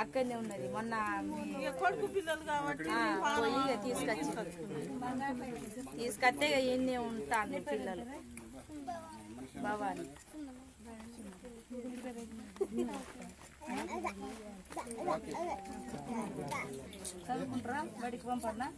అక్కడనే ఉన్నది. మొన్న కొడుకు పిల్లలు కాబట్టి పోయి తీసుకొస్తే ఎన్ని ఉంటాను పిల్లలు. భవాని చదువుకుంటారా? బడికి పంపన్నా?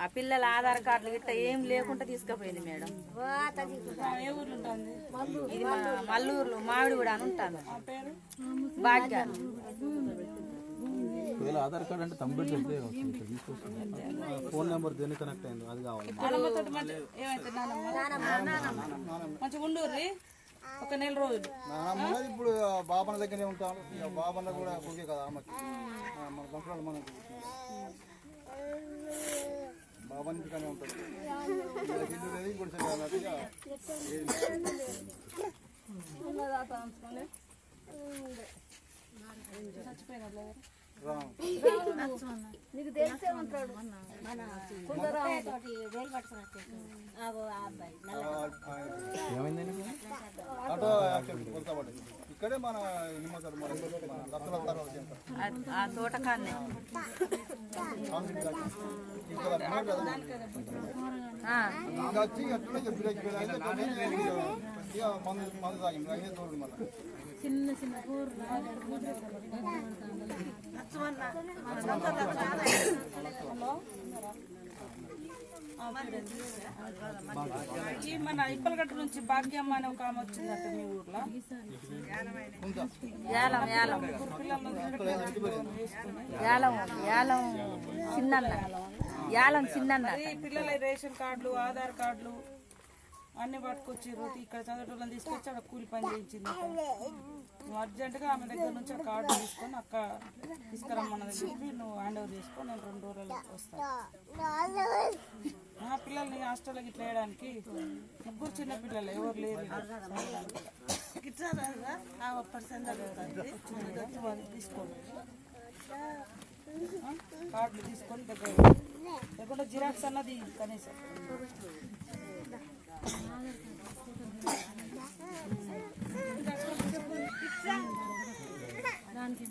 ఆ పిల్లల ఆధార్ కార్డులు గిట్ట ఏం లేకుండా తీసుకుపోయింది మేడం. ఇది మల్లూరులో మామిడిగూడ అని ఉంటాను. భాగ్య ఆధార్ కార్డు అంటే తమ్ముడు ఫోన్ నెంబర్ దేని కనెక్ట్ అయింది అది కావాలి. ఒక నెల రోజులు ఇప్పుడు బాబన్న దగ్గరే ఉంటాను. బాబన్న కూడా కొడుకే కదా ఆమెకి మన సంవత్సరాలు మనకి బాబా ఇంటికానే ఉంటాడు. ఇల్లు లేదు ఇంకోటి అన్నట్టుగా నీకు తెలిసే ఉంటాడు. ఇక్కడే మన తోటకాన్నే మందు తాగింది అదే తోడు మళ్ళీ చిన్న చిన్న కూరలు మన ఇప్పలగట్టు నుంచి భాగ్యమ్మ అనే ఒక ఆమె వచ్చిందట మీ ఊర్లో. యాలం యాలం యాలం యాలం చిన్న యాలం చిన్న పిల్లల రేషన్ కార్డులు ఆధార్ కార్డులు అన్ని పట్టుకొచ్చారు. ఇక్కడ చదవటోళ్ళని తీసుకొచ్చి అక్కడ కూలి పని చేయించింది. అర్జెంటుగా ఆమె దగ్గర నుంచి ఆ కార్డు తీసుకొని అక్క తీసుకురమ్మన్నది చెప్పి నువ్వు హ్యాండ్ ఓవర్ చేసుకో, నేను 2 రోజులు వస్తాను. పిల్లల్ని హాస్టల్లోకి ఇట్లా వేయడానికి 3 చిన్న పిల్లలు ఎవరు లేరు. తీసుకోండి కార్డులు తీసుకొని దగ్గర లేకుండా జిరాక్స్ అన్నది కనీసం దానికి